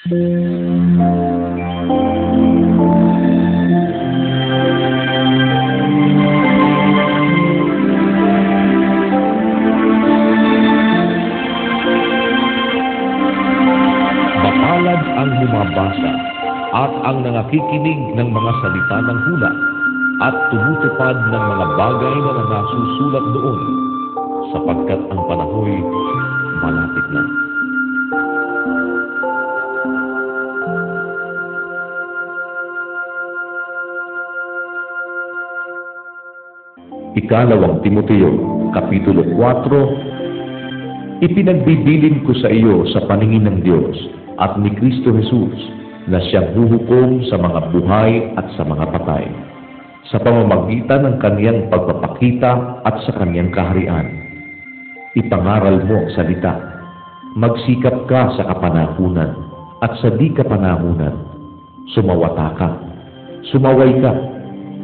Mapalad ang bumabasa at ang nangakikinig ng mga salita ng hula at tumutupad ng mga bagay na nasusulat doon, sapagkat ang panahoy malapit na. Ikalawang Timoteo, Kapitulo 4. Ipinagbibilin ko sa iyo sa paningin ng Diyos at ni Kristo Jesus na siyang huhukom sa mga buhay at sa mga patay, sa pamamagitan ng kaniyang pagpapakita at sa kaniyang kaharian. Ipangaral mo ang salita, magsikap ka sa kapanahunan at sa di kapanahunan, sumawata ka, sumaway ka,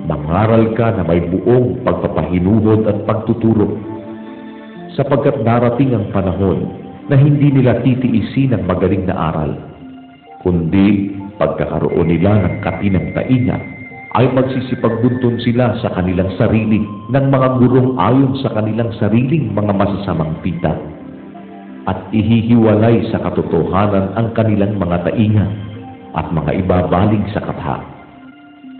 mangaral ka na may buong pagpapahinuhod at pagtuturo, sapagkat darating ang panahon na hindi nila titiisin ang magaling na aral, kundi pagkakaroon nila ng katinang tainga ay magsisipagbuntun sila sa kanilang sarili ng mga gurong ayon sa kanilang sariling mga masasamang pita, at ihihiwalay sa katotohanan ang kanilang mga tainga at mga ibabaling sa katha.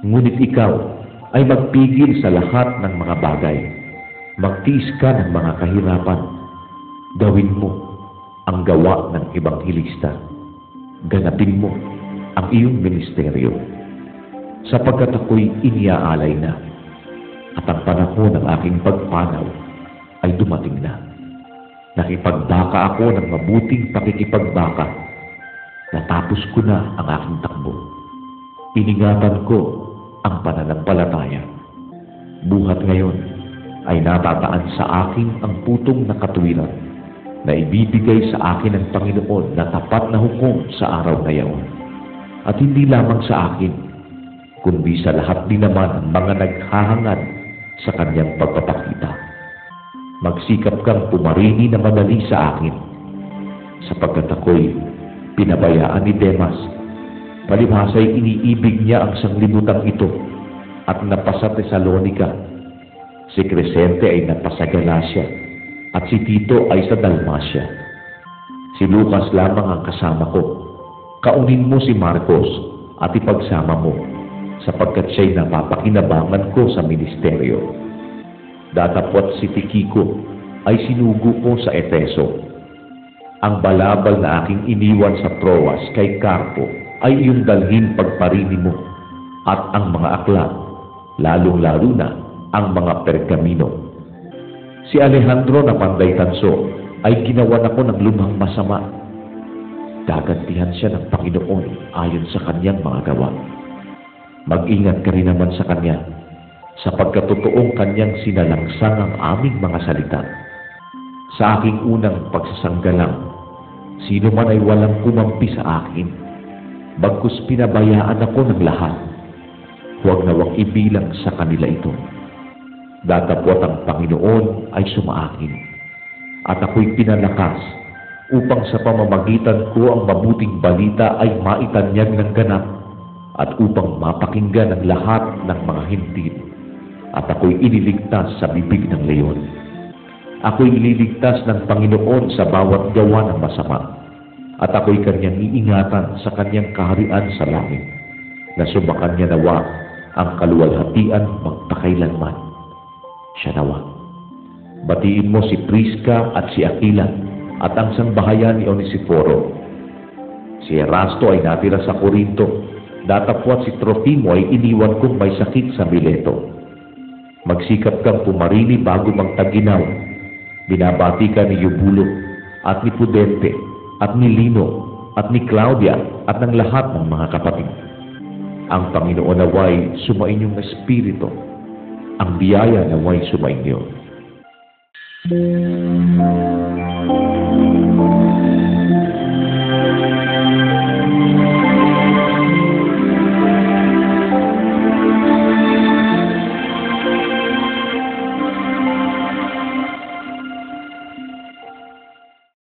Ngunit ikaw ay magpigil sa lahat ng mga bagay, magtiis ka ng mga kahirapan, gawin mo ang gawa ng Ebanghelista, ganapin mo ang iyong ministeryo, sapagkat ako'y iniaalay na, at ang panahon ng aking pagpanaw ay dumating na. Nakipagbaka ako ng mabuting pakikipagbaka, natapos ko na ang aking takbo, iningatan ko ang pananampalataya. Buhat ngayon ay natataan sa akin ang putong na katuwiran na ibibigay sa akin ng Panginoon na tapat na hukom sa araw na yaon. At hindi lamang sa akin, kundi sa lahat din naman ng mga naghahangad sa kanyang pagpapakita. Magsikap kang pumarini na madali sa akin, sapagkat ako'y pinabayaan ni Demas. Palibhasa'y iniibig niya ang sanglibutang ito at napasa Tesalonica. Si Crescente ay napasa Galacia at si Tito ay sa Dalmacia. Si Lucas lamang ang kasama ko. Kaunin mo si Marcos at ipagsama mo, sapagkat siya'y napapakinabangan ko sa ministeryo. Datapwat si Tikiko ay sinugo ko sa Efeso. Ang balabal na aking iniwan sa Troas kay Carpo ay iyong dalhin pagparini mo, at ang mga aklat, lalong-lalo na ang mga pergamino. Si Alejandro na panday tanso ay ginawan ako ng lumang masama. Gagantihan siya ng Panginoon ayon sa kanyang mga gawa. Mag-ingat ka rin naman sa kanya, sapagkat totoong kanyang sinalangsang ang aming mga salita. Sa aking unang pagsasanggalang, sino man ay walang kumampi sa akin, bagkus pinabayaan ako ng lahat. Huwag nawang ibilang sa kanila ito. Datapwat ang Panginoon ay sumaakin, at ako'y pinalakas upang sa pamamagitan ko ang mabuting balita ay maitanyag ng ganap, at upang mapakinggan ang lahat ng mga hintil, at ako'y iniligtas sa bibig ng leon. Ako'y ililigtas ng Panginoon sa bawat gawa ng masama, at ako'y kanyang iingatan sa kanyang kaharian sa langit, na sumakan niya nawa ang kaluwalhatian magpakailanman. Siya nawa. Batiin mo si Prisca at si Aquila at ang sangbahayan ni Onesiforo. Si Erasto ay natira sa Corinto, datapwat si Trofimo ay iniwan kong may sakit sa Mileto. Magsikap kang pumarini bago magtaginaw. Binabati ka ni Eubulo at ni Pudente at ni Lino at ni Claudia at ng lahat ng mga kapatid. Ang Panginoon naway sumainyong espiritu, ang biyaya naway sumainyo.